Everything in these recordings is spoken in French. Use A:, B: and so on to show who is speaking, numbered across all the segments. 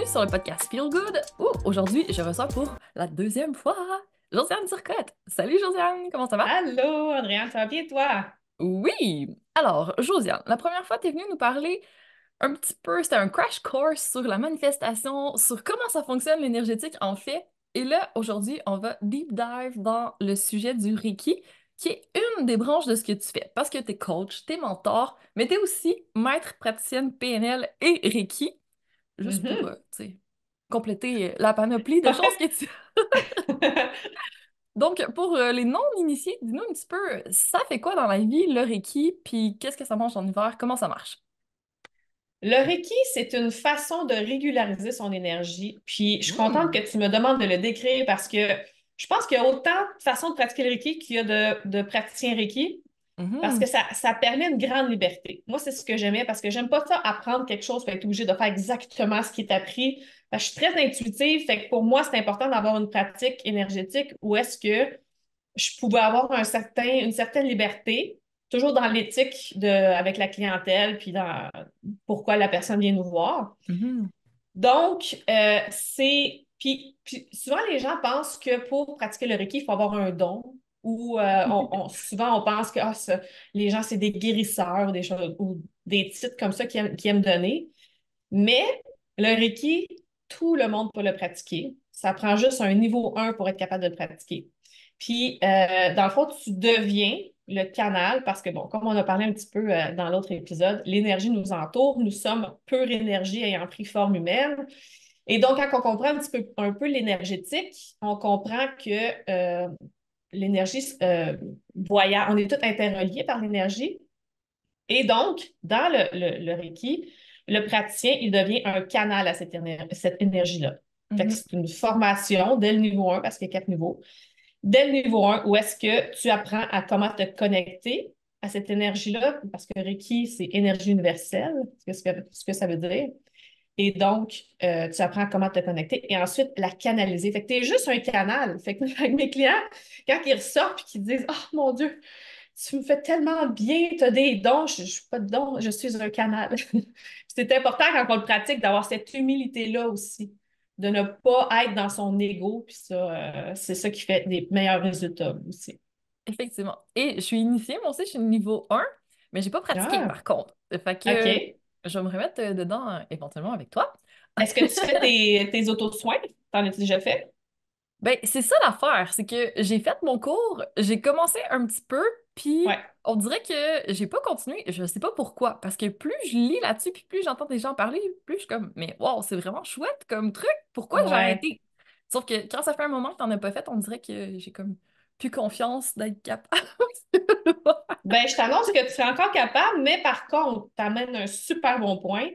A: sur le podcast Feel Good où aujourd'hui je reçois pour la deuxième fois Josiane Turcotte. Salut Josiane, comment ça va?
B: Allô, Andréane, ça va bien toi?
A: Oui! Alors, Josiane, la première fois tu es venue nous parler un petit peu, c'était un crash course sur la manifestation, sur comment ça fonctionne l'énergétique en fait. Et là, aujourd'hui, on va deep dive dans le sujet du Reiki, qui est une des branches de ce que tu fais. Parce que tu es coach, tu es mentor, mais tu es aussi maître praticienne PNL et Reiki. Juste pour,
B: Mhm.
A: tu sais, compléter la panoplie de choses que tu... Donc, pour les non-initiés, dis-nous un petit peu, ça fait quoi dans la vie, le Reiki, puis qu'est-ce que ça mange en hiver, comment ça marche?
B: Le Reiki, c'est une façon de régulariser son énergie. Puis je suis contente
A: Hmm.
B: que tu me demandes de le décrire parce que je pense qu'il y a autant de façons de pratiquer le Reiki qu'il y a de praticiens Reiki parce que
A: Mhm.
B: ça permet une grande liberté. Moi, c'est ce que j'aimais parce que j'aime pas ça apprendre quelque chose, puis être obligé de faire exactement ce qui est appris. Parce que je suis très intuitive, fait que pour moi, c'est important d'avoir une pratique énergétique où est-ce que je pouvais avoir une certaine liberté, toujours dans l'éthique avec la clientèle, puis dans pourquoi la personne vient nous voir.
A: Mhm.
B: Donc, puis souvent, les gens pensent que pour pratiquer le Reiki, il faut avoir un don. Ou souvent, on pense que les gens, c'est des guérisseurs ou des choses, ou des titres comme ça qui aiment donner. Mais le Reiki, tout le monde peut le pratiquer. Ça prend juste un niveau 1 pour être capable de le pratiquer. Puis, dans le fond, tu deviens le canal parce que, bon, comme on a parlé un petit peu dans l'autre épisode, l'énergie nous entoure. Nous sommes pure énergie ayant pris forme humaine. Et donc, quand on comprend un peu l'énergétique, on comprend que l'énergie voyage, on est tous interreliés par l'énergie. Et donc, dans le Reiki, le praticien, il devient un canal à cette énergie-là. Fait que
A: Mhm.
B: c'est une formation dès le niveau 1, parce qu'il y a 4 niveaux. Dès le niveau 1, où est-ce que tu apprends à comment te connecter à cette énergie-là, parce que Reiki, c'est énergie universelle, ce que ça veut dire. Et donc, tu apprends comment te connecter et ensuite la canaliser. Fait que tu es juste un canal. Fait que avec mes clients, quand ils ressortent et qu'ils disent Oh mon Dieu, tu me fais tellement bien, tu as des dons, je ne suis pas de dons, je suis un canal. C'est important quand on le pratique d'avoir cette humilité-là aussi, de ne pas être dans son ego, puis ça, c'est ça qui fait des meilleurs résultats aussi.
A: Effectivement. Et je suis initiée, moi aussi, je suis niveau 1, mais j'ai pas pratiqué
B: Ah,
A: par contre. Fait que
B: OK.
A: je vais me remettre dedans éventuellement avec toi.
B: Est-ce que tu fais tes auto-soins? T'en as-tu déjà fait?
A: Ben, c'est ça l'affaire, c'est que j'ai fait mon cours, j'ai commencé un petit peu, puis
B: Ouais,
A: on dirait que j'ai pas continué, je sais pas pourquoi, parce que plus je lis là-dessus, puis plus j'entends des gens parler, plus je suis comme, mais wow, c'est vraiment chouette comme truc, pourquoi j'ai
B: ouais.
A: arrêté? Sauf que quand ça fait un moment que t'en as pas fait, on dirait que j'ai comme plus confiance d'être capable.
B: Ben, je t'annonce que tu serais encore capable, mais par contre, tu amènes un super bon point.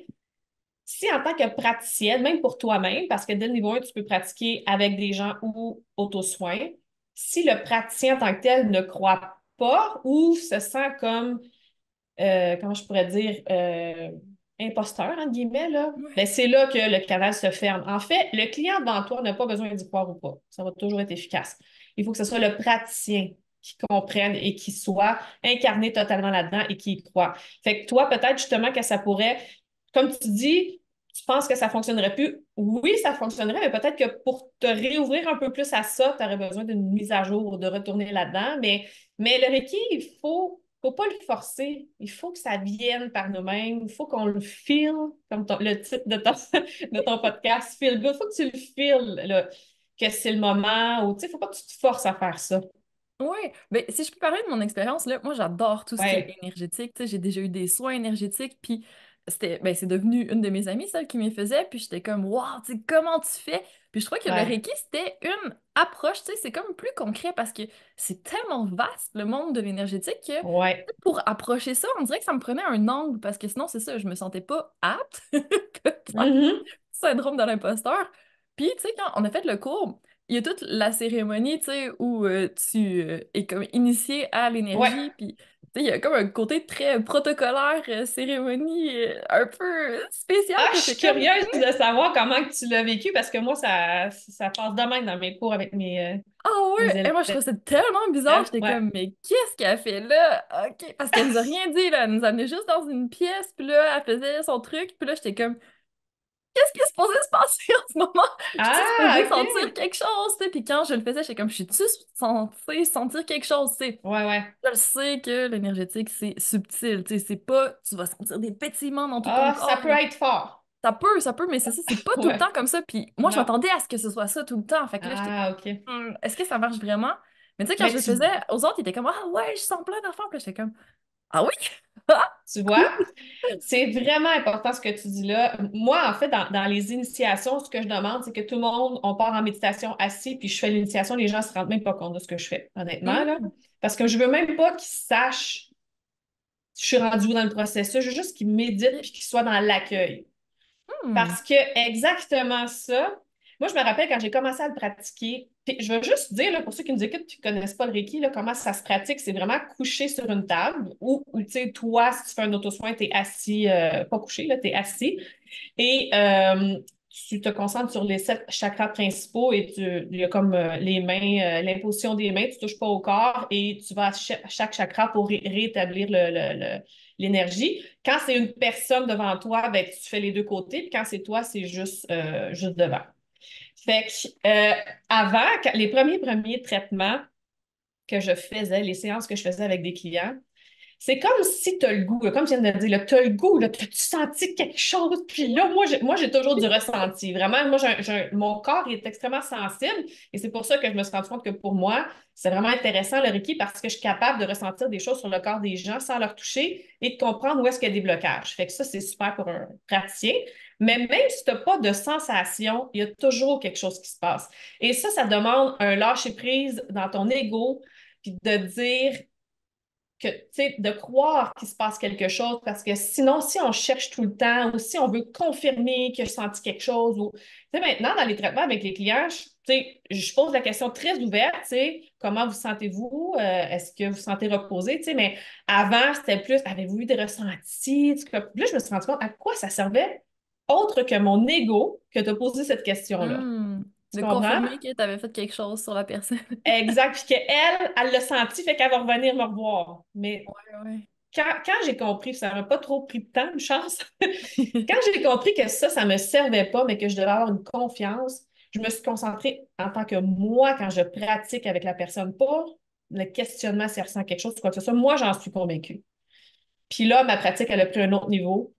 B: Si en tant que praticienne, même pour toi-même, parce que dès le niveau 1, tu peux pratiquer avec des gens ou auto-soin, si le praticien en tant que tel ne croit pas ou se sent comme, comment je pourrais dire, imposteur, entre guillemets, là, ben
A: Ouais.
B: c'est là que le canal se ferme. En fait, le client devant toi n'a pas besoin d'y croire ou pas. Ça va toujours être efficace. Il faut que ce soit le praticien qui comprenne et qui soit incarné totalement là-dedans et qui y croit. Fait que toi, peut-être justement que ça pourrait, comme tu dis, tu penses que ça fonctionnerait plus. Oui, ça fonctionnerait, mais peut-être que pour te réouvrir un peu plus à ça, tu aurais besoin d'une mise à jour, de retourner là-dedans. Mais le Reiki, faut pas le forcer. Il faut que ça vienne par nous-mêmes. Il faut qu'on le feel, comme le titre de ton podcast, Feel Good. Il faut que tu le feels, là, que c'est le moment. Ou, tu sais, faut pas que tu te forces à faire ça.
A: Oui, ben, si je peux parler de mon expérience, là, moi j'adore tout ce qui est
B: Ouais.
A: énergétique. Tu sais, j'ai déjà eu des soins énergétiques, puis c'est devenu une de mes amies, celle qui m'y faisait, puis j'étais comme, wow, tu sais, comment tu fais? Puis je trouvais que le
B: Ouais.
A: Reiki, c'était une approche, tu sais, c'est comme plus concret parce que c'est tellement vaste le monde de l'énergétique que
B: Ouais.
A: pour approcher ça, on dirait que ça me prenait un angle parce que sinon, c'est ça, je me sentais pas apte.
B: Mhm.
A: Syndrome de l'imposteur. Puis, tu sais, quand on a fait le cours, il y a toute la cérémonie, tu sais, où tu es comme initié à
B: Ouais.
A: l'énergie, puis, tu sais, il y a comme un côté très protocolaire, cérémonie un peu spécial
B: Ah,
A: que
B: je
A: j'étais
B: suis
A: comme,
B: curieuse de savoir comment que tu l'as vécu parce que moi, ça passe de même dans mes cours avec
A: ah
B: mes
A: ouais! Et
B: élèves.
A: moi, je trouvais ça tellement bizarre, j'étais
B: Ouais.
A: comme, mais qu'est-ce qu'elle fait là? OK, parce qu'elle nous a rien dit, là, elle nous a amené juste dans une pièce, puis là, elle faisait son truc, puis là, j'étais comme, qu'est-ce qui est supposé se passer en ce moment? Je suis
B: Ah,
A: supposée sentir
B: OK.
A: quelque chose, tu sais. Puis quand je le faisais, j'étais comme, je suis-tu censée sentir quelque chose, tu sais?
B: Ouais, ouais.
A: Je le sais que l'énergétique, c'est subtil, tu sais. C'est pas, tu vas sentir des pétillements dans tout ton
B: Ah, ça
A: corps.
B: peut être fort.
A: Ça peut, mais c'est ça, c'est pas tout le temps
B: Ouais.
A: comme ça. Puis moi, je
B: Non.
A: m'attendais à ce que ce soit ça tout le temps. Fait que là, j'étais comme,
B: Ah, OK.
A: Est-ce que ça marche vraiment? Mais tu sais, quand je
B: Mais
A: le faisais aux autres, ils étaient comme, ah ouais, je sens plein d'affaires. Puis là, j'étais comme, ah oui? Ah,
B: tu
A: cool!
B: vois, c'est vraiment important ce que tu dis là. Moi, en fait, dans les initiations, ce que je demande, c'est que tout le monde, on part en méditation assis, puis je fais l'initiation, les gens se rendent même pas compte de ce que je fais, honnêtement, là.
A: Hum,
B: Parce que je veux même pas qu'ils sachent je suis rendue où dans le processus. Je veux juste qu'ils méditent
A: ok.
B: puis qu'ils soient dans l'accueil.
A: Hmm,
B: Parce que exactement ça, moi, je me rappelle quand j'ai commencé à le pratiquer, puis je veux juste dire, là, pour ceux qui nous écoutent et qui ne connaissent pas le Reiki, là, comment ça se pratique, c'est vraiment couché sur une table ou tu sais, toi, si tu fais un autosoin, tu es assis, pas couché, tu es assis, et tu te concentres sur les 7 chakras principaux et il y a comme les mains, l'imposition des mains, tu ne touches pas au corps et tu vas à chaque chakra pour rétablir l'énergie. Quand c'est une personne devant toi, ben, tu fais les deux côtés, puis quand c'est toi, c'est juste devant. Fait que, avant, les premiers traitements que je faisais, les séances que je faisais avec des clients, c'est comme si tu as le goût, là, comme je viens de le dire, tu as le goût, t'as-tu senti quelque chose? Puis là, moi, j'ai toujours du ressenti. Vraiment, moi, mon corps est extrêmement sensible et c'est pour ça que je me suis rendu compte que pour moi, c'est vraiment intéressant le Reiki parce que je suis capable de ressentir des choses sur le corps des gens sans leur toucher et de comprendre où est-ce qu'il y a des blocages. Fait que ça, c'est super pour un praticien. Mais même si tu n'as pas de sensation, il y a toujours quelque chose qui se passe. Et ça demande un lâcher-prise dans ton ego, puis de dire que, tu sais, de croire qu'il se passe quelque chose, parce que sinon, si on cherche tout le temps ou si on veut confirmer que j'ai senti quelque chose, ou, tu sais, maintenant, dans les traitements avec les clients, tu sais, je pose la question très ouverte, tu sais, comment vous sentez-vous? Est-ce que vous vous sentez reposé? Tu sais, mais avant, c'était plus, avez-vous eu des ressentis? Là, je me suis rendu compte à quoi ça servait, autre que mon ego, que de poser cette question-là.
A: hmm.
B: Tu
A: De
B: comprends?
A: confirmer que tu avais fait quelque chose sur la personne.
B: Exact. Puis qu'elle, elle l'a senti, fait qu'elle va revenir me revoir. Mais
A: Ouais, ouais.
B: quand j'ai compris, ça m'a pas trop pris de temps, une chance. Quand j'ai compris que ça me servait pas, mais que je devais avoir une confiance, je me suis concentrée en tant que moi, quand je pratique avec la personne, pas le questionnement si elle ressent quelque chose ou quoi que ce soit. Moi, j'en suis convaincue. Puis là, ma pratique, elle a pris un autre niveau.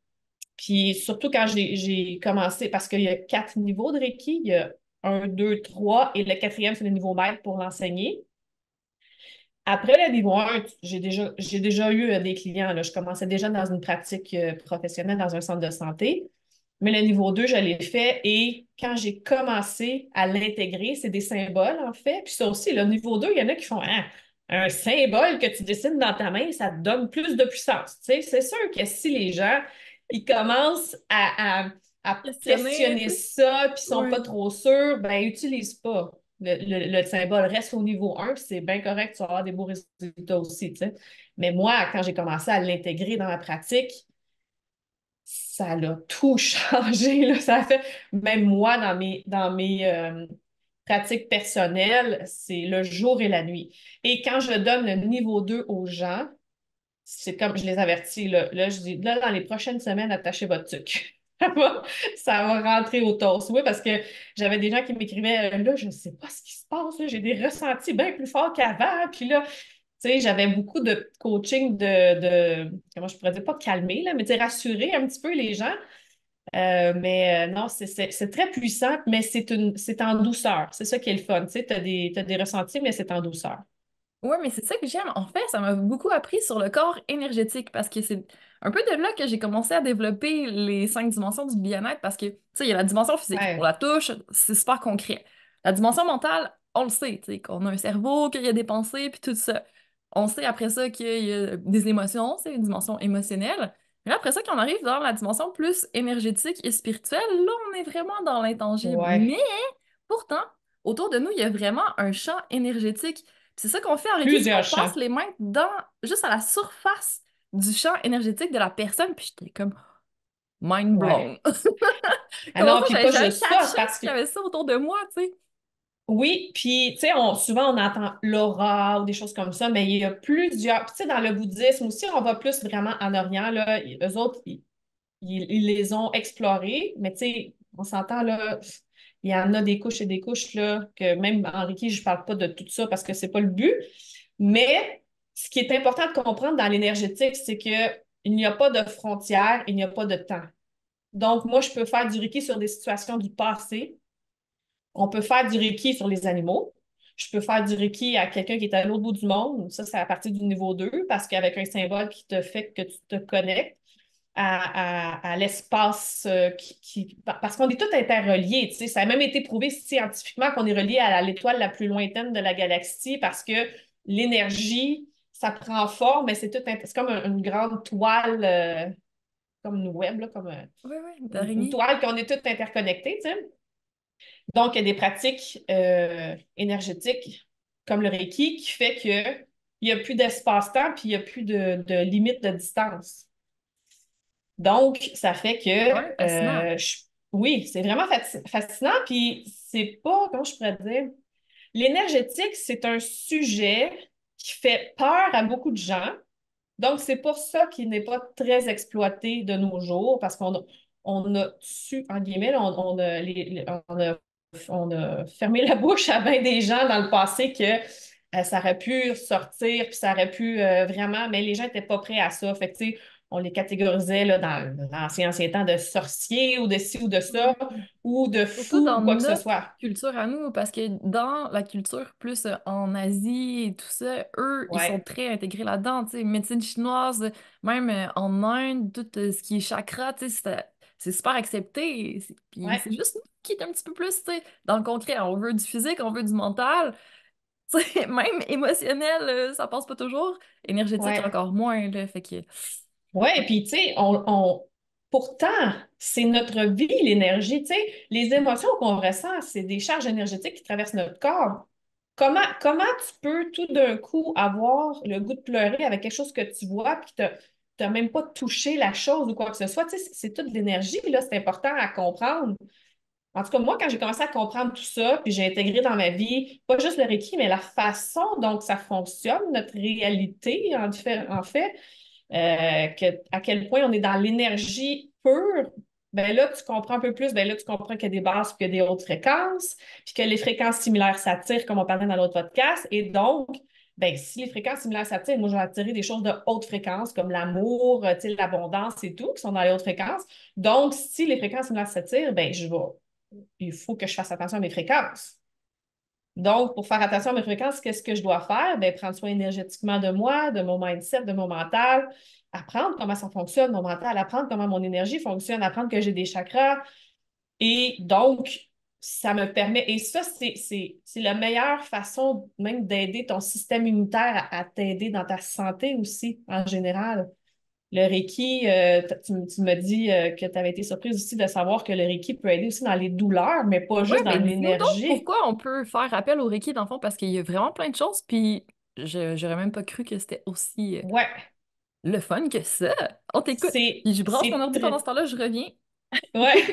B: Puis surtout quand j'ai commencé, parce qu'il y a 4 niveaux de Reiki, il y a un, deux, trois, et le quatrième, c'est le niveau maître pour l'enseigner. Après le niveau 1, j'ai déjà eu des clients. Là. Je commençais déjà dans une pratique professionnelle dans un centre de santé. Mais le niveau 2, je l'ai fait et quand j'ai commencé à l'intégrer, c'est des symboles en fait. Puis ça aussi, le niveau 2, il y en a qui font ah, un symbole que tu dessines dans ta main, ça te donne plus de puissance. Tu sais, c'est sûr que si les gens ils commencent à
A: Questionner,
B: questionner
A: tu sais.
B: ça puis ils sont pas
A: Ouais.
B: trop sûrs, ben utilise pas le symbole. Reste au niveau 1, puis c'est bien correct, tu vas avoir des beaux résultats aussi. Tu sais. Mais moi, quand j'ai commencé à l'intégrer dans ma pratique, ça a tout changé. Là. Ça a fait, même moi, dans mes pratiques personnelles, c'est le jour et la nuit. Et quand je donne le niveau 2 aux gens, c'est comme je les avertis, là, je dis, là, dans les prochaines semaines, attachez votre tuque. Ça va rentrer au toast. Oui, parce que j'avais des gens qui m'écrivaient, là, je ne sais pas ce qui se passe, là, j'ai des ressentis bien plus forts qu'avant. Puis là, tu sais, j'avais beaucoup de coaching comment je pourrais dire, pas calmer, là, mais tu sais, rassurer un petit peu les gens. Mais non, c'est très puissant, mais c'est en douceur. C'est ça qui est le fun. Tu sais, t'as des ressentis, mais c'est en douceur.
A: Ouais, mais c'est ça que j'aime. En fait, ça m'a beaucoup appris sur le corps énergétique parce que c'est un peu de là que j'ai commencé à développer les 5 dimensions du bien-être parce que, tu sais, il y a la dimension physique. On
B: Ouais,
A: la touche, c'est super concret. La dimension mentale, on le sait, tu sais, qu'on a un cerveau, qu'il y a des pensées, puis tout ça. On sait après ça qu'il y a des émotions, c'est une dimension émotionnelle. Mais là, après ça, quand on arrive dans la dimension plus énergétique et spirituelle, là, on est vraiment dans l'intangible. Mais
B: ouais.
A: pourtant, autour de nous, il y a vraiment un champ énergétique. C'est ça qu'on fait en Reiki, c'est
B: Plusieurs
A: qu'on
B: champs.
A: passe les mains dans, juste à la surface du champ énergétique de la personne, puis j'étais comme mind
B: Ouais.
A: blown.
B: Ah
A: Comment
B: non,
A: ça,
B: puis
A: j'avais
B: pas
A: jamais
B: juste ça,
A: catché
B: parce que
A: qu'il y avait ça autour de moi, tu sais.
B: oui, puis tu sais, souvent on entend l'aura ou des choses comme ça, mais il y a plusieurs. Puis tu sais, dans le bouddhisme aussi, on va plus vraiment en Orient, là, eux autres, ils les ont explorés, mais tu sais, On s'entend là, il y en a des couches et des couches là, que même en Reiki, je ne parle pas de tout ça parce que c'est pas le but. Mais ce qui est important de comprendre dans l'énergétique, c'est que il n'y a pas de frontières, il n'y a pas de temps. Donc, moi, je peux faire du Reiki sur des situations du passé. On peut faire du Reiki sur les animaux. Je peux faire du Reiki à quelqu'un qui est à l'autre bout du monde. Ça, c'est à partir du niveau 2 parce qu'avec un symbole qui te fait que tu te connectes à l'espace Parce qu'on est tous interreliés, tu sais. Ça a même été prouvé scientifiquement qu'on est relié à l'étoile la plus lointaine de la galaxie parce que l'énergie, ça prend forme, mais c'est comme une grande toile, comme une web, là, comme
A: Oui, oui,
B: une
A: d'araignée.
B: toile qu'on est tous interconnectés, tu sais. Donc, il y a des pratiques énergétiques comme le Reiki qui fait qu'il n'y a plus d'espace-temps puis il n'y a plus de limite de distance. Donc, ça fait
A: Quand même
B: que,
A: fascinant.
B: oui, c'est vraiment fascinant. Puis, c'est pas, comment je pourrais dire, l'énergétique, c'est un sujet qui fait peur à beaucoup de gens. Donc, c'est pour ça qu'il n'est pas très exploité de nos jours, parce on a su, en guillemets, là, on a fermé la bouche à bien des gens dans le passé que ça aurait pu sortir, puis ça aurait pu vraiment, mais les gens n'étaient pas prêts à ça. Fait que, tu sais, on les catégorisait là, dans l'ancien temps de sorciers ou de ci ou de ça,
A: Ouais.
B: ou de
A: Surtout
B: fous
A: dans
B: ou quoi que ce
A: notre
B: soit.
A: culture à nous, parce que dans la culture plus en Asie et tout ça, eux, ils sont
B: Ouais,
A: très intégrés là-dedans, tu sais, médecine chinoise, même en Inde, tout ce qui est chakra, tu sais, c'est super accepté. Puis
B: ouais,
A: c'est juste nous qui est un petit peu plus, tu sais, dans le concret. On veut du physique, on veut du mental, tu sais, même émotionnel, ça passe pas toujours. Énergétique,
B: ouais.
A: encore moins, là, fait que...
B: Oui, et puis tu sais, pourtant, c'est notre vie, l'énergie. Tu sais, les émotions qu'on ressent, c'est des charges énergétiques qui traversent notre corps. Comment tu peux tout d'un coup avoir le goût de pleurer avec quelque chose que tu vois puis que tu n'as même pas touché la chose ou quoi que ce soit? Tu sais, c'est toute de l'énergie, là, c'est important à comprendre. En tout cas, moi, quand j'ai commencé à comprendre tout ça, puis j'ai intégré dans ma vie, pas juste le Reiki, mais la façon dont ça fonctionne, notre réalité, en fait, à quel point on est dans l'énergie pure, ben là, tu comprends un peu plus, ben là, tu comprends qu'il y a des basses puis qu'il y a des hautes fréquences, puis que les fréquences similaires s'attirent, comme on parlait dans l'autre podcast. Et donc, ben, si les fréquences similaires s'attirent, moi, je vais attirer des choses de haute fréquence, comme l'amour, tu sais, l'abondance et tout, qui sont dans les hautes fréquences. Donc, si les fréquences similaires s'attirent, ben, il faut que je fasse attention à mes fréquences. Donc, pour faire attention à mes fréquences, qu'est-ce que je dois faire? Bien, prendre soin énergétiquement de moi, de mon mindset, de mon mental, apprendre comment ça fonctionne, mon mental, apprendre comment mon énergie fonctionne, apprendre que j'ai des chakras. Et donc, ça me permet, et ça, c'est la meilleure façon même d'aider ton système immunitaire à t'aider dans ta santé aussi, en général. Le Reiki, tu me dis que tu avais été surprise aussi de savoir que le Reiki peut aider aussi dans les douleurs, mais pas
A: Ouais,
B: juste dans
A: ben dis-nous donc
B: l'énergie.
A: pourquoi on peut faire appel au Reiki dans le fond, parce qu'il y a vraiment plein de choses, puis j'aurais même pas cru que c'était aussi
B: Ouais,
A: le fun que ça. On t'écoute.
B: c'est
A: Puis je branche mon
B: c'est
A: ordi pendant ce
B: très
A: temps-là, je reviens.
B: ouais,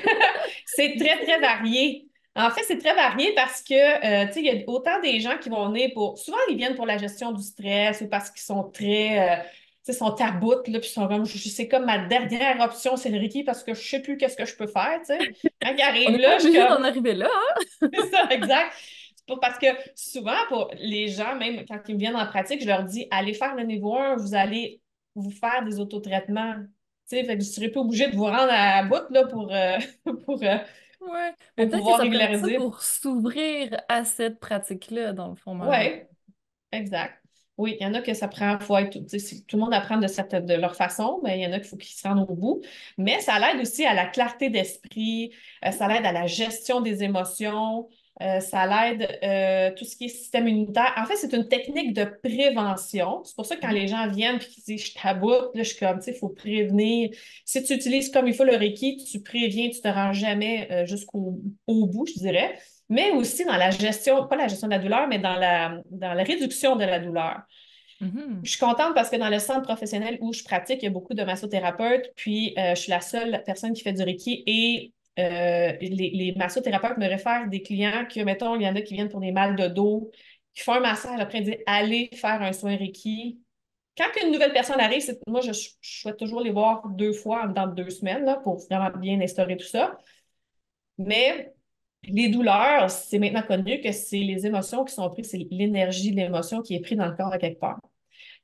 B: c'est très très varié. En fait, c'est très varié parce que tu sais, il y a autant des gens qui vont venir pour souvent ils viennent pour la gestion du stress ou parce qu'ils sont très tu sais sont à bout là puis ils sont comme c'est comme ma dernière option c'est le Reiki parce que je sais plus qu'est-ce que je peux faire, tu sais. Quand ils
A: On
B: arrivent
A: n'est pas
B: là, je suis
A: obligé d'en
B: comme
A: arriver là, hein?
B: c'est ça, exact. Parce que souvent, pour les gens, même quand ils me viennent en pratique, je leur dis, allez faire le niveau 1, vous allez vous faire des autotraitements. Tu sais, fait que vous ne serez pas obligé de vous rendre à bout là, pour, euh,
A: Ouais. Mais
B: pour
A: peut-être que
B: pouvoir
A: ça prendrait ça
B: régulariser.
A: pour s'ouvrir à cette pratique-là, dans le fond, malheureusement.
B: Oui, exact. Oui, il y en a que ça prend, faut être, tu sais, tout le monde apprend de leur façon, mais il y en a qu'il faut qu'ils se rendent au bout. Mais ça l'aide aussi à la clarté d'esprit, ça l'aide à la gestion des émotions, ça l'aide tout ce qui est système immunitaire. En fait, c'est une technique de prévention. C'est pour ça que quand
A: Mhm.
B: les gens viennent et qu'ils disent je taboute, là, je suis comme, tu sais, il faut prévenir. Si tu utilises comme il faut le Reiki, tu préviens, tu te rends jamais jusqu'au au bout, je dirais, mais aussi dans la gestion, pas la gestion de la douleur, mais dans la réduction de la douleur.
A: Mhm.
B: Je suis contente parce que dans le centre professionnel où je pratique, il y a beaucoup de massothérapeutes, puis je suis la seule personne qui fait du Reiki et les massothérapeutes me réfèrent des clients que, mettons, il y en a qui viennent pour des mal de dos, qui font un massage, après ils disent allez faire un soin Reiki. Quand une nouvelle personne arrive, moi, je souhaite toujours les voir 2 fois en dedans de 2 semaines là, pour vraiment bien instaurer tout ça. Mais les douleurs, c'est maintenant connu que c'est les émotions qui sont prises, c'est l'énergie de l'émotion qui est prise dans le corps à quelque part.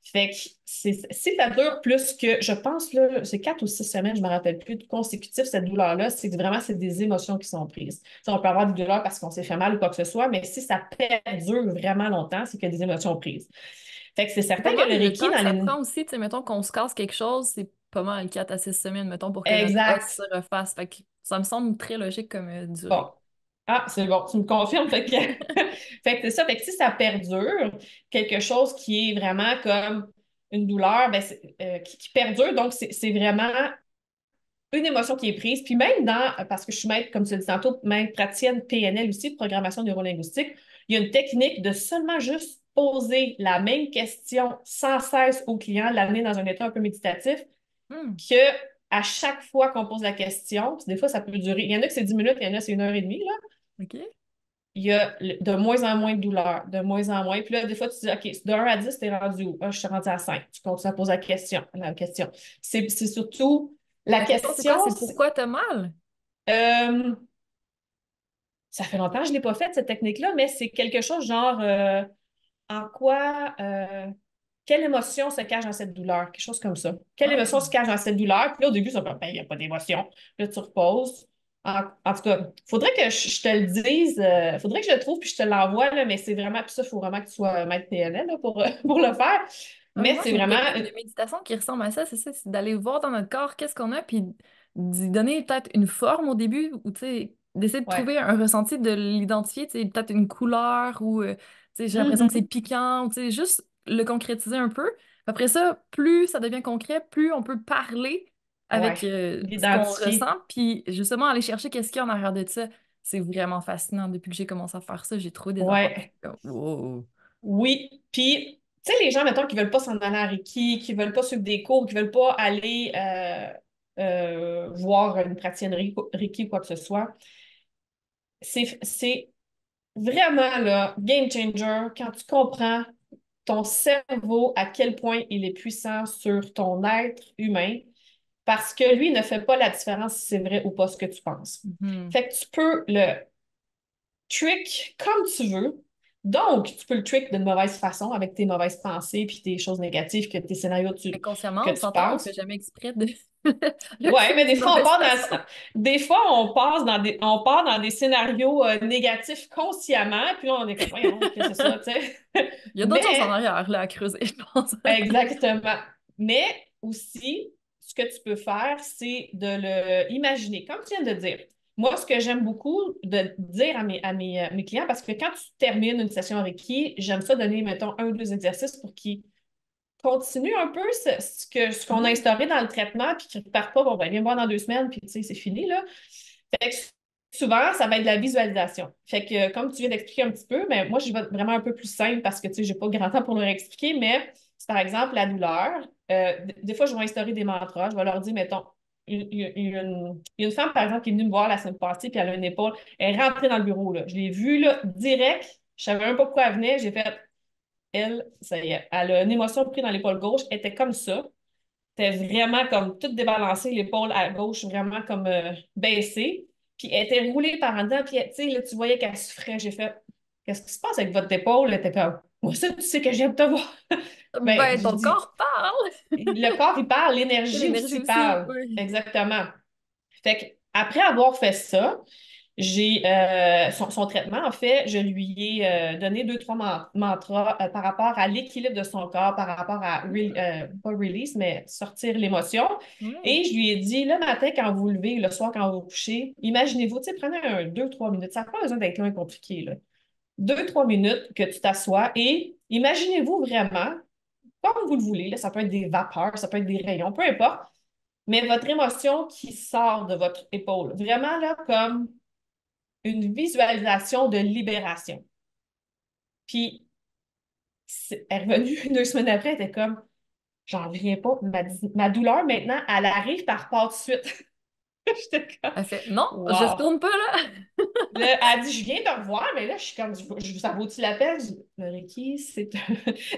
B: Fait que si ça dure plus que, je pense, là, c'est 4 ou 6 semaines, je me rappelle plus, de consécutif, cette douleur-là, c'est que vraiment, c'est des émotions qui sont prises. Tu sais, on peut avoir des douleurs parce qu'on s'est fait mal ou quoi que ce soit, mais si ça perdure vraiment longtemps, c'est qu'il y a des émotions prises. Fait que c'est
A: C'est
B: certain
A: pas
B: que le
A: mal le
B: Reiki,
A: temps que
B: dans
A: ça
B: les...
A: prend aussi, tu sais, mettons qu'on se casse quelque chose, c'est pas mal 4 à 6 semaines, mettons, pour que notre os
B: Exact.
A: se refasse. Fait que ça me semble très logique comme durée.
B: Bon. Ah, c'est bon, tu me confirmes. Fait que, fait que c'est ça. Fait que si ça perdure, quelque chose qui est vraiment comme une douleur, ben qui perdure, donc c'est vraiment une émotion qui est prise. Puis même parce que je suis maître, comme tu l'as dit tantôt, maître praticienne PNL aussi, programmation neurolinguistique, il y a une technique de seulement juste poser la même question sans cesse au client, l'amener dans un état un peu méditatif,
A: Hmm,
B: que à chaque fois qu'on pose la question, des fois ça peut durer, il y en a que c'est 10 minutes, il y en a c'est 1 heure et demie, là,
A: OK.
B: il y a de moins en moins de douleur, de moins en moins. Puis là, des fois, tu dis, OK, de 1 à 10, t'es rendu où? Ah, je suis rendu à 5. Tu continues à poser la question. C'est surtout la
A: La question, c'est quoi?
B: question,
A: C'est pourquoi t'as mal?
B: euh, ça fait longtemps que je ne l'ai pas faite, cette technique-là, mais c'est quelque chose genre en quoi, quelle émotion se cache dans cette douleur? Quelque chose comme ça. Quelle
A: Ah,
B: émotion se cache dans cette douleur? Puis là, au début, ça va, ben, il n'y a pas d'émotion. Puis là, tu reposes. En tout cas, faudrait que je te le dise, faudrait que je le trouve puis je te l'envoie, là, mais c'est vraiment, puis ça, il faut vraiment que tu sois maître PNL là, pour, pour le faire.
A: ouais,
B: Mais
A: moi,
B: c'est
A: j'ai une
B: vraiment,
A: technique de méditation qui ressemble à ça, c'est ça, c'est d'aller voir dans notre corps qu'est-ce qu'on a, puis d'y donner peut-être une forme au début, ou tu sais, d'essayer de
B: ouais.
A: trouver un ressenti, de l'identifier, tu sais, peut-être une couleur, ou tu sais, j'ai l'impression que c'est
B: Mhm.
A: piquant, ou tu sais, juste le concrétiser un peu. Après ça, plus ça devient concret, plus on peut parler avec
B: Ouais.
A: ce qu'on ressent,
B: L'identifier.
A: puis justement aller chercher qu'est-ce qu'il y a en arrière de ça. C'est vraiment fascinant. Depuis que j'ai commencé à faire ça, j'ai trouvé des affaires. Je suis
B: Ouais.
A: comme, wow.
B: Oui, puis, tu sais, les gens, mettons, qui veulent pas s'en aller à Reiki, qui veulent pas suivre des cours, qui veulent pas aller voir une praticienne Reiki ou quoi que ce soit, c'est vraiment, là, game changer quand tu comprends ton cerveau, à quel point il est puissant sur ton être humain, parce que lui ne fait pas la différence si c'est vrai ou pas ce que tu penses.
A: Mhm.
B: Fait que tu peux le trick comme tu veux. Donc, tu peux le trick d'une mauvaise façon avec tes mauvaises pensées puis tes choses négatives, que tes scénarios que
A: Inconsciemment, on
B: tu
A: s'entend, on fait
B: penses.
A: jamais exprès de
B: Ouais, mais
A: l'utiliser
B: des
A: de
B: fois,
A: mauvaise façon.
B: des fois, on part dans des scénarios négatifs consciemment, puis là, on est comme, voyons, qu'est-ce que c'est ça, tu sais.
A: Il y a d'autres choses en
B: Mais,
A: arrière là, à creuser, je pense.
B: exactement. Mais aussi, ce que tu peux faire, c'est de le imaginer. Comme tu viens de dire, moi, ce que j'aime beaucoup de dire à mes clients, parce que quand tu termines une session Reiki, j'aime ça donner, mettons, 1 ou 2 exercices pour qu'ils continuent un peu ce qu'on a
A: Mhm.
B: instauré dans le traitement, puis qu'ils ne repartent pas, bon, ben, viens me voir dans 2 semaines, puis tu sais, c'est fini, là. Fait que souvent, ça va être de la visualisation. Fait que, comme tu viens d'expliquer un petit peu, mais moi, je vais vraiment un peu plus simple parce que, tu sais, j'ai pas grand temps pour leur expliquer, mais c'est par exemple la douleur. Des fois, je vais instaurer des mantras. Je vais leur dire, mettons, il y a une femme, par exemple, qui est venue me voir la semaine passée, puis elle a une épaule. Elle est rentrée dans le bureau, là. Je l'ai vue, là, direct. Je savais même pas pourquoi elle venait. J'ai fait, elle, ça y est, elle a une émotion prise dans l'épaule gauche. Elle était comme ça. Était vraiment comme toute débalancée, l'épaule à gauche vraiment comme baissée. Puis elle était roulée par en dedans, puis tu sais, là, tu voyais qu'elle souffrait. J'ai fait, qu'est-ce qui se passe avec votre épaule? Elle était comme, moi, ça, tu sais que j'aime te voir. Ben,
A: Ben,
B: je
A: ton
B: dis,
A: corps parle!
B: le corps, il parle,
A: Et
B: l'énergie
A: l'énergie
B: aussi
A: aussi,
B: parle.
A: oui.
B: Exactement. Fait que, après avoir fait ça, j'ai son traitement, en fait, je lui ai donné 2, 3 mantras par rapport à l'équilibre de son corps, par rapport à, pas release, mais sortir l'émotion.
A: Oui.
B: Et je lui ai dit, le matin, quand vous vous levez, le soir, quand vous vous couchez, imaginez-vous, tu sais, prenez 2, 3 minutes. Ça n'a pas besoin d'être loin et compliqué, là. 2, 3 minutes que tu t'assois et imaginez-vous vraiment, comme vous le voulez, là, ça peut être des vapeurs, ça peut être des rayons, peu importe, mais votre émotion qui sort de votre épaule. Vraiment, là, comme une visualisation de libération. Puis, elle est revenue 2 semaines après, elle était comme, j'en reviens pas, ma douleur maintenant, elle arrive par part de suite. J'étais comme,
A: Elle fait, non, je
B: wow.
A: retourne pas là.
B: Là, elle dit, je viens de revoir, mais là, je suis comme, ça vaut-il la peine? Je dis, le Reiki,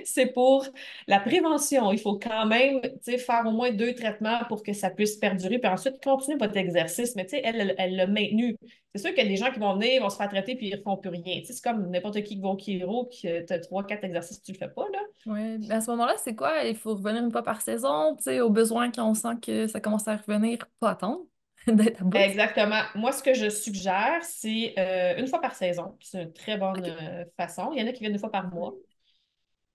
B: c'est pour la prévention. Il faut quand même, tu sais, faire au moins 2 traitements pour que ça puisse perdurer, puis ensuite continuer votre exercice. Mais tu sais, elle l'a maintenu. C'est sûr qu'il y a des gens qui vont venir, vont se faire traiter, puis ils ne font plus rien. Tu sais, c'est comme n'importe qui va au chiro, puis tu as 3, 4 exercices, tu le fais pas, là.
A: Ouais, mais à ce moment-là, c'est quoi? Il faut revenir une fois par saison, tu sais, au besoin quand on sent que ça commence à revenir, pas attendre d'être à bout.
B: Exactement. Moi, ce que je suggère, c'est 1 fois par saison. C'est une très bonne
A: OK.
B: façon. Il y en a qui viennent 1 fois par mois.
A: Mhm.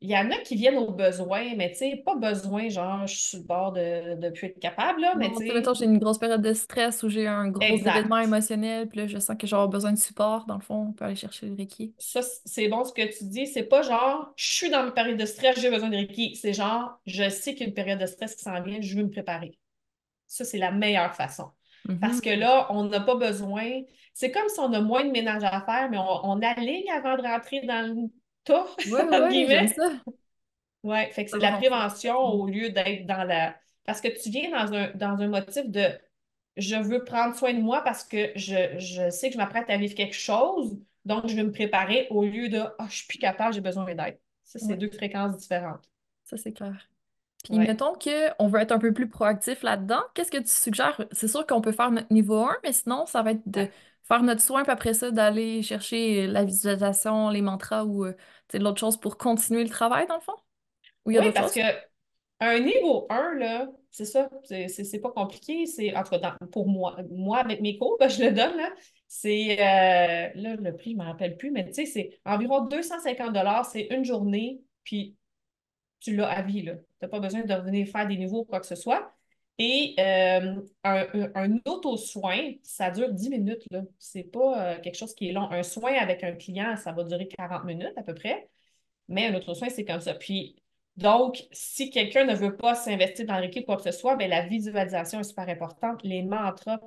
B: Il y en a qui viennent au besoin, mais tu sais, pas besoin, genre, je suis sur le bord de plus être capable, là, mais
A: Non,
B: tu
A: tu sais, mettons,
B: sais,
A: j'ai une grosse période de stress ou j'ai un gros événement
B: exact.
A: émotionnel, puis là, je sens que j'ai besoin de support, dans le fond, on peut aller chercher le Reiki.
B: Ça, c'est bon ce que tu dis. C'est pas genre, je suis dans ma période de stress, j'ai besoin de Reiki. C'est genre, je sais qu'il y a une période de stress qui s'en vient, je veux me préparer. Ça, c'est la meilleure façon. Parce que
A: Mhm.
B: là, on n'a pas besoin. C'est comme si on a moins de ménage à faire, mais on aligne avant de rentrer dans le tas,
A: Ouais,
B: entre
A: ouais, j'aime
B: guillemets.
A: ça.
B: Ouais, fait que c'est
A: Ça
B: de
A: va
B: la
A: rentrer
B: prévention
A: efficacement.
B: au lieu d'être dans la. Parce que tu viens dans un motif de je veux prendre soin de moi parce que je sais que je m'apprête à vivre quelque chose, donc je vais me préparer au lieu de ah, je suis plus capable, j'ai besoin d'aide. Ça, c'est
A: Ouais,
B: 2 fréquences différentes.
A: ça c'est clair. Puis
B: Ouais.
A: mettons qu'on veut être un peu plus proactif là-dedans, qu'est-ce que tu suggères? C'est sûr qu'on peut faire notre niveau 1, mais sinon, ça va être de
B: Ouais.
A: faire notre soin, puis après ça, d'aller chercher la visualisation, les mantras ou tu sais, l'autre chose pour continuer le travail, dans le fond? Ou il y a
B: Oui,
A: d'autres
B: parce que
A: choses?
B: un niveau 1 là, c'est ça, c'est pas compliqué. En tout cas, pour moi, avec mes cours, ben, je le donne, là. Là, le prix, je ne me rappelle plus, mais tu sais, c'est environ 250 $, c'est une journée, puis tu l'as à vie, là. Tu n'as pas besoin de revenir faire des niveaux ou quoi que ce soit. Et un auto-soin, ça dure 10 minutes, là. C'est pas quelque chose qui est long. Un soin avec un client, ça va durer 40 minutes à peu près. Mais un autre soin, c'est comme ça. Puis, donc, si quelqu'un ne veut pas s'investir dans l'équipe ou quoi que ce soit, bien, la visualisation est super importante. Les mantras,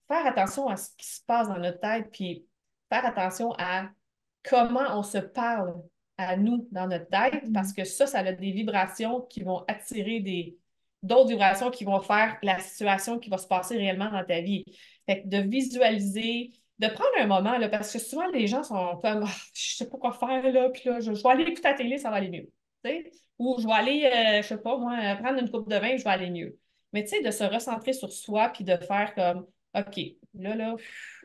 B: faire attention à ce qui se passe dans notre tête, puis faire attention à comment on se parle à nous dans notre tête, parce
A: Mhm.
B: que ça a des vibrations qui vont attirer d'autres vibrations qui vont faire la situation qui va se passer réellement dans ta vie. Fait que de visualiser, de prendre un moment, là, parce que souvent les gens sont comme ah, je sais pas quoi faire, là, puis là, je vais aller écouter la télé, ça va aller mieux. Tu sais? Ou je vais aller, je sais pas, moi, prendre une coupe de vin, je vais aller mieux. Mais tu sais, de se recentrer sur soi, puis de faire comme OK, là,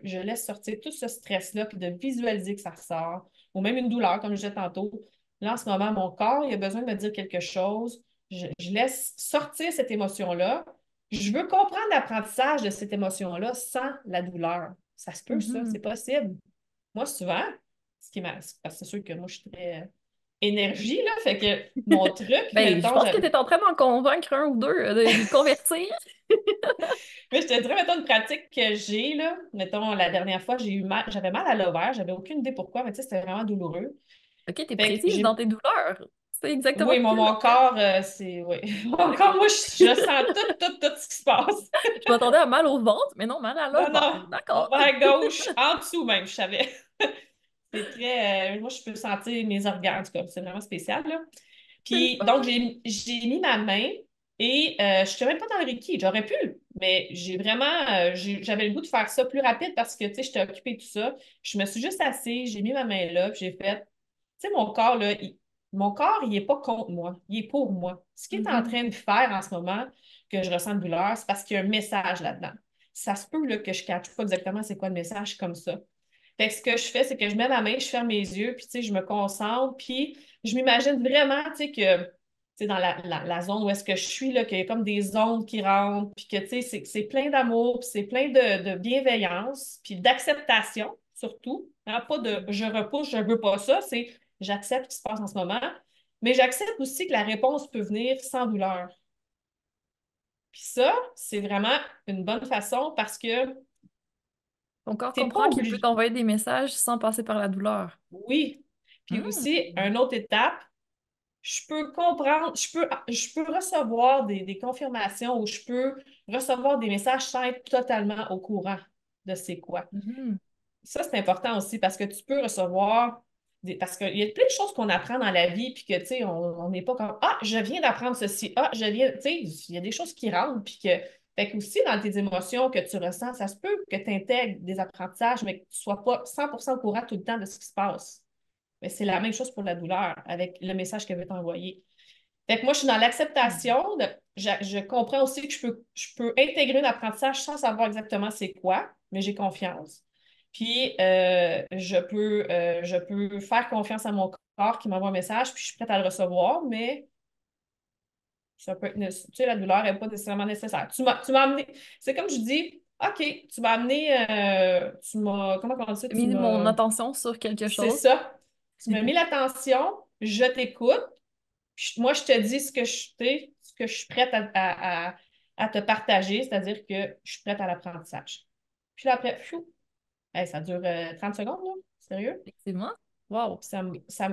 B: je laisse sortir tout ce stress-là, puis de visualiser que ça ressort, ou même une douleur, comme je disais tantôt. Là, en ce moment, mon corps, il a besoin de me dire quelque chose. Je laisse sortir cette émotion-là. Je veux comprendre l'apprentissage de cette émotion-là sans la douleur. Ça se peut, ça,
A: Mhm.
B: c'est possible. Moi, souvent, parce que c'est sûr que moi, je suis très énergie, là, fait que mon truc,
A: Ben, je
B: mettons,
A: pense que tu es en train d'en convaincre un ou deux, de les convertir.
B: mais je te dirais, mettons, une pratique que j'ai, là. Mettons, la dernière fois, j'avais mal à l'ovaire, j'avais aucune idée pourquoi, mais tu sais, c'était vraiment douloureux.
A: OK, t'es
B: Fait que
A: précise dans tes douleurs. C'est exactement
B: oui,
A: quelle
B: mon
A: organe?
B: corps, oui. Mon corps,
A: OK.
B: moi, je sens tout ce qui se passe.
A: Je m'attendais à mal au ventre, mais non, mal à
B: Non,
A: l'ovaire.
B: non,
A: D'accord.
B: ovaire gauche, en dessous même, je savais. C'est très, moi, je peux sentir mes organes, en tout cas, c'est vraiment spécial, là.
A: C'est le
B: Puis,
A: fun.
B: donc, j'ai mis ma main et je ne suis même pas dans le Reiki. J'aurais pu, mais j'ai vraiment, j'avais le goût de faire ça plus rapide parce que, tu sais, j'étais occupée de tout ça. Je me suis juste assise, j'ai mis ma main là, puis j'ai fait, tu sais, mon corps, là, mon corps, il n'est pas contre moi, il est pour moi. Ce qu'il est en
A: Mhm.
B: train de faire en ce moment, que je ressens de douleur, c'est parce qu'il y a un message là-dedans. Ça se peut, là, que je ne capte pas exactement c'est quoi le message comme ça. Fait que ce que je fais, c'est que je mets ma main, je ferme mes yeux, puis tu sais, je me concentre, puis je m'imagine vraiment, tu sais, que dans la zone où est-ce que je suis, là, qu'il y a comme des ondes qui rentrent, puis que, tu sais, c'est plein d'amour, puis c'est plein de bienveillance, puis d'acceptation, surtout. Hein, pas de je repousse, je veux pas ça, c'est j'accepte ce qui se passe en ce moment, mais j'accepte aussi que la réponse peut venir sans douleur. Puis ça, c'est vraiment une bonne façon parce que
A: Ton corps
B: t'es pas
A: comprend qu'il peut
B: obligé.
A: t'envoyer des messages sans passer par la douleur.
B: Oui. Puis
A: Hmm.
B: aussi, une autre étape, je peux comprendre, je peux recevoir des confirmations ou je peux recevoir des messages sans être totalement au courant de c'est quoi.
A: Mhm.
B: Ça, c'est important aussi parce que tu peux recevoir parce qu'il y a plein de choses qu'on apprend dans la vie, puis que, tu sais, on n'est pas comme Ah, je viens d'apprendre ceci. Ah, je viens. Tu sais, il y a des choses qui rentrent, puis que Fait que aussi, dans tes émotions que tu ressens, ça se peut que tu intègres des apprentissages, mais que tu ne sois pas 100% au courant tout le temps de ce qui se passe. Mais c'est la même chose pour la douleur, avec le message qu'elle veut t'envoyer. Fait que moi, je suis dans l'acceptation. Je comprends aussi que je peux intégrer un apprentissage sans savoir exactement c'est quoi, mais j'ai confiance. Puis, je peux faire confiance à mon corps qui m'envoie un message, puis je suis prête à le recevoir, mais ça peut être, tu sais, la douleur n'est pas nécessairement nécessaire. Tu m'as amené, c'est comme je dis, OK, tu m'as amené, comment on dit ça?
A: J'ai mis mon attention sur quelque
B: C'est
A: chose.
B: ça. Tu m'as mis l'attention, je t'écoute, moi, je te dis ce que je suis prête à te partager, c'est-à-dire que je suis prête à l'apprentissage. Puis là, après, pfiou, hey, ça dure 30 secondes, là. Sérieux?
A: Effectivement. Wow.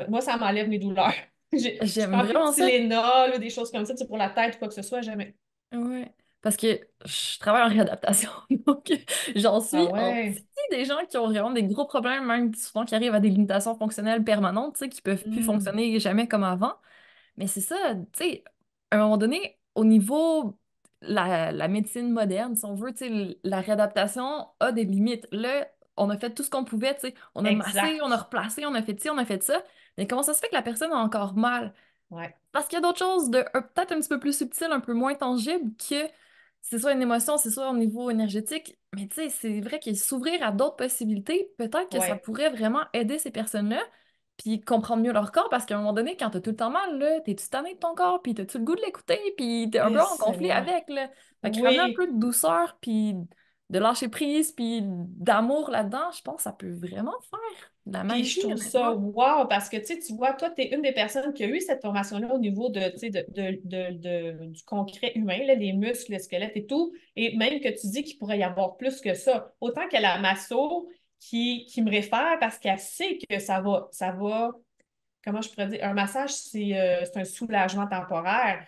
B: Moi, ça m'enlève mes douleurs. Je
A: J'aime
B: prends plus de
A: vraiment ça.
B: Tylenol ou des choses comme ça, c'est pour la tête ou quoi que ce soit, jamais.
A: Ouais. Parce que je travaille en réadaptation, donc j'en
B: Ah
A: suis en
B: ouais.
A: partie des gens qui ont vraiment des gros problèmes, même souvent qui arrivent à des limitations fonctionnelles permanentes, tu sais, qui peuvent plus
B: Mhm.
A: fonctionner jamais comme avant. Mais c'est ça, tu sais, à un moment donné, au niveau la médecine moderne, si on veut, tu sais, la réadaptation a des limites. Là, on a fait tout ce qu'on pouvait, tu sais, on a massé, on a
B: Exact.
A: replacé, on a fait ci, on a fait ça. Mais comment ça se fait que la personne a encore mal?
B: Ouais.
A: Parce qu'il y a d'autres choses peut-être un petit peu plus subtiles, un peu moins tangibles que c'est soit une émotion, c'est soit au niveau énergétique. Mais tu sais, c'est vrai que s'ouvrir à d'autres possibilités, peut-être que ça
B: Ouais.
A: pourrait vraiment aider ces personnes-là, puis comprendre mieux leur corps, parce qu'à un moment donné, quand t'as tout le temps mal, là, t'es-tu tanné de ton corps, puis t'as-tu le goût de l'écouter, puis t'es un peu en conflit
B: Seigneur.
A: avec, là. Fait que ramener un
B: Oui.
A: peu de douceur, puis de lâcher prise, puis d'amour là-dedans, je pense que ça peut vraiment faire de la
B: Puis
A: magie,
B: je trouve ça
A: honnêtement.
B: wow parce que tu vois, toi, tu es une des personnes qui a eu cette formation-là au niveau de, tu sais, du concret humain, là, les muscles, le squelette et tout. Et même que tu dis qu'il pourrait y avoir plus que ça. Autant que la masso qui me réfère parce qu'elle sait que ça va, comment je pourrais dire, un massage, c'est un soulagement temporaire.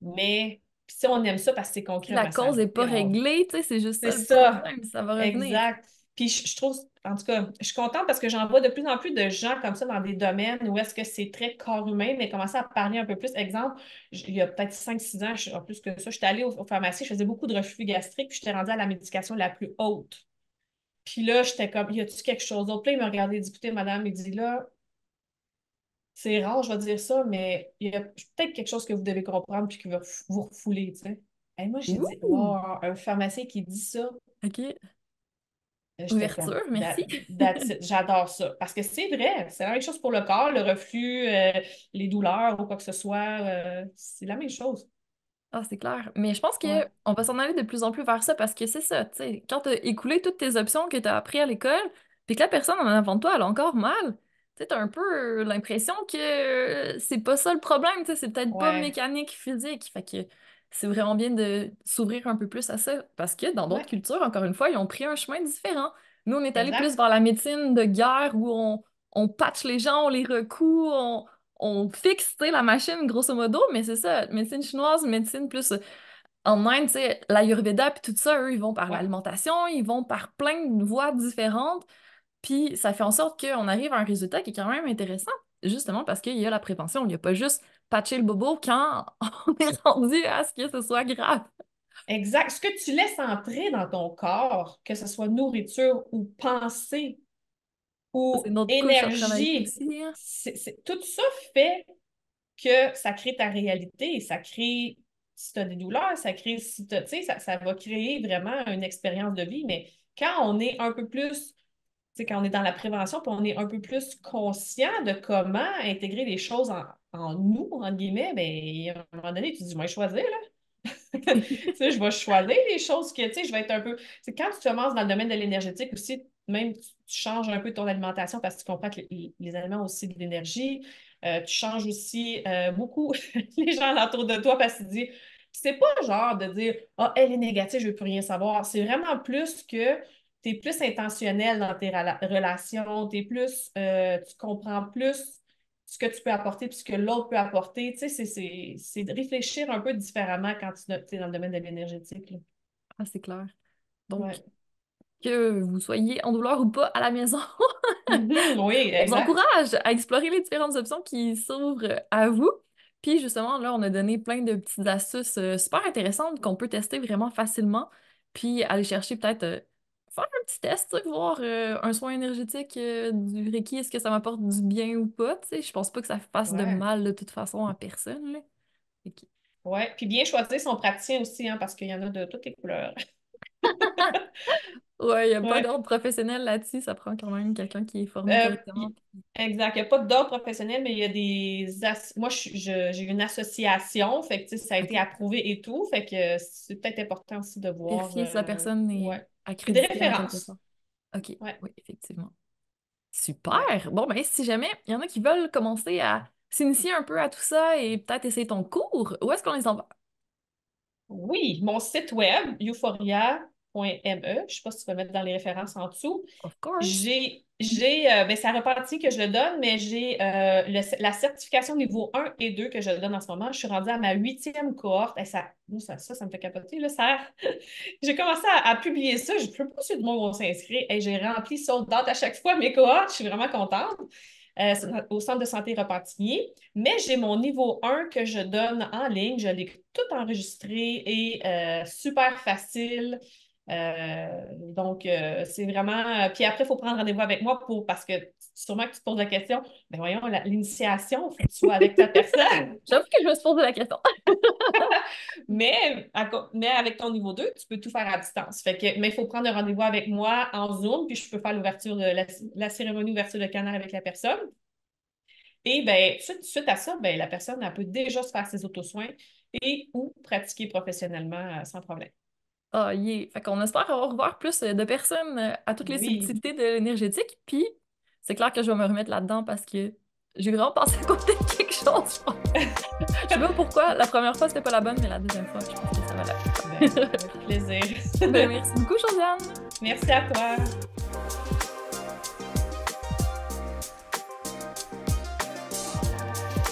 B: Mais puis si on aime ça parce que c'est
A: Si
B: concret, un
A: la
B: massage.
A: cause n'est pas réglée, tu sais, c'est juste
B: C'est
A: ça le
B: ça,
A: problème, ça va revenir.
B: exact. Puis je trouve, en tout cas, je suis contente parce que j'en vois de plus en plus de gens comme ça dans des domaines où est-ce que c'est très corps humain, mais commencer à parler un peu plus. Exemple, il y a peut-être 5 6 ans, en plus que ça, j'étais allée aux pharmacies, je faisais beaucoup de reflux gastrique, puis j'étais rendue à la médication la plus haute. Puis là, j'étais comme, y a-tu quelque chose d'autre? Puis là, il m'a regardé, il dit, écoutez, madame, il dit là, c'est rare, je vais dire ça, mais il y a peut-être quelque chose que vous devez comprendre puis qui va vous refouler, tu sais. Et moi, j'ai dit,
A: Ouh!
B: wow, un pharmacien qui dit ça.
A: OK.
B: J'étais comme,
A: Ouverture, merci.
B: that's it. J'adore ça. Parce que c'est vrai, c'est la même chose pour le corps, le reflux, les douleurs ou quoi que ce soit. C'est la même chose.
A: Ah, c'est clair. Mais je pense que
B: Ouais,
A: on va s'en aller de plus en plus vers ça parce que c'est ça, tu sais, quand tu as écoulé toutes tes options que tu as appris à l'école, puis que la personne en avant de toi, elle a encore mal, tu sais, t'as un peu l'impression que c'est pas ça le problème, tu sais, c'est peut-être pas
B: ouais,
A: mécanique, physique. Fait que c'est vraiment bien de s'ouvrir un peu plus à ça parce que dans d'autres
B: ouais,
A: cultures, encore une fois, ils ont pris un chemin différent. Nous, on est allé plus
B: exact.
A: vers la médecine de guerre où on patche les gens, on les recoue, on fixe, tu sais, la machine, grosso modo, mais c'est ça, médecine chinoise, médecine plus en Inde, tu sais, l'Ayurveda puis tout ça, eux, ils vont par
B: Ouais,
A: l'alimentation, ils vont par plein de voies différentes, puis ça fait en sorte qu'on arrive à un résultat qui est quand même intéressant, justement parce qu'il y a la prévention, il n'y a pas juste patcher le bobo quand on est rendu à ce que ce soit grave.
B: exact. Ce que tu laisses entrer dans ton corps, que ce soit nourriture ou pensée
A: Ça, c'est
B: ou
A: une autre couche à travailler
B: énergie,
A: aussi, hein.
B: tout ça fait que ça crée ta réalité. Ça crée, si tu as des douleurs, ça crée, si tu sais, ça va créer vraiment une expérience de vie. Mais quand on est un peu plus, tu sais, quand on est dans la prévention, puis on est un peu plus conscient de comment intégrer les choses en nous, entre guillemets, bien, à un moment donné, tu te dis, moi, choisir, là. Tu sais, je vais choisir les choses que, tu sais, je vais être un peu. C'est quand tu commences dans le domaine de l'énergétique aussi, même tu changes un peu ton alimentation parce que tu comprends que les aliments ont aussi de l'énergie. Tu changes aussi beaucoup les gens autour de toi parce que tu dis, c'est pas genre de dire, ah, elle est négative, je veux plus rien savoir. C'est vraiment plus que tu es plus intentionnel dans tes relations, tu comprends plus ce que tu peux apporter puis ce que l'autre peut apporter. Tu sais, c'est de réfléchir un peu différemment quand tu es dans le domaine de l'énergétique, là.
A: Ah, c'est clair. Donc,
B: Ouais.
A: que vous soyez en douleur ou pas à la maison,
B: Mhm, oui,
A: on vous
B: exact.
A: encourage à explorer les différentes options qui s'ouvrent à vous. Puis justement, là, on a donné plein de petites astuces super intéressantes qu'on peut tester vraiment facilement, puis aller chercher peut-être faire un petit test, tu sais, voir un soin énergétique du Reiki, est-ce que ça m'apporte du bien ou pas, tu sais. Je pense pas que ça fasse de
B: Ouais.
A: mal de toute façon à personne, là. Fait que-
B: Ouais. Puis bien choisir son praticien aussi, hein, parce qu'il y en a de toutes les couleurs.
A: Ouais, il n'y a pas
B: Ouais.
A: d'ordre professionnel là-dessus, ça prend quand même quelqu'un qui est formé
B: Euh,
A: correctement.
B: exact. Il n'y a pas d'ordre professionnel, mais il y a moi, j'ai une association, fait que tu sais, ça a été
A: OK.
B: approuvé et tout. Fait que c'est peut-être important aussi de voir.
A: Vérifier si la personne est
B: Ouais. Puis des
A: accréditée en quelque
B: références.
A: sorte. OK,
B: Ouais.
A: oui, effectivement.
B: Ouais.
A: Super! Bon, ben, si jamais il y en a qui veulent commencer à s'initier un peu à tout ça et peut-être essayer ton cours, où est-ce qu'on les envoie?
B: Oui, mon site web, euphoria.me, je ne sais pas si tu vas le mettre dans les références en dessous.
A: Of course.
B: Ben, ça repartit que je le donne, mais j'ai la certification niveau 1 et 2 que je donne en ce moment. Je suis rendue à ma 8e cohorte. Et ça me fait capoter, là. J'ai commencé à publier ça. Je ne peux pas si le monde vont s'inscrire. Et j'ai rempli sold out à chaque fois mes cohortes. Je suis vraiment contente. Au centre de santé Repentigny. Mais j'ai mon niveau 1 que je donne en ligne. Je l'ai tout enregistré et super facile. C'est vraiment. Puis après, il faut prendre rendez-vous avec moi parce que sûrement que tu te poses la question, ben voyons, l'initiation, il faut que tu sois avec ta personne.
A: J'avoue que je me suis posé la question.
B: Mais avec ton niveau 2 tu peux tout faire à distance. Mais il faut prendre un rendez-vous avec moi en Zoom, puis je peux faire l'ouverture de la cérémonie d'ouverture de canal avec la personne. Et ben, suite à ça, ben, la personne elle peut déjà se faire ses auto-soins et ou pratiquer professionnellement sans problème.
A: Ah, yeah. Fait qu'on espère avoir ouvert plus de personnes à toutes les
B: Oui.
A: subtilités de l'énergétique. Puis, c'est clair que je vais me remettre là-dedans parce que j'ai vraiment passé à côté de quelque chose, je pense. Je sais pas pourquoi. La première fois, c'était pas la bonne, mais la deuxième fois, je pense que ça va
B: Ben,
A: là.
B: avec plaisir.
A: Ben, merci beaucoup, Josiane.
B: Merci à toi.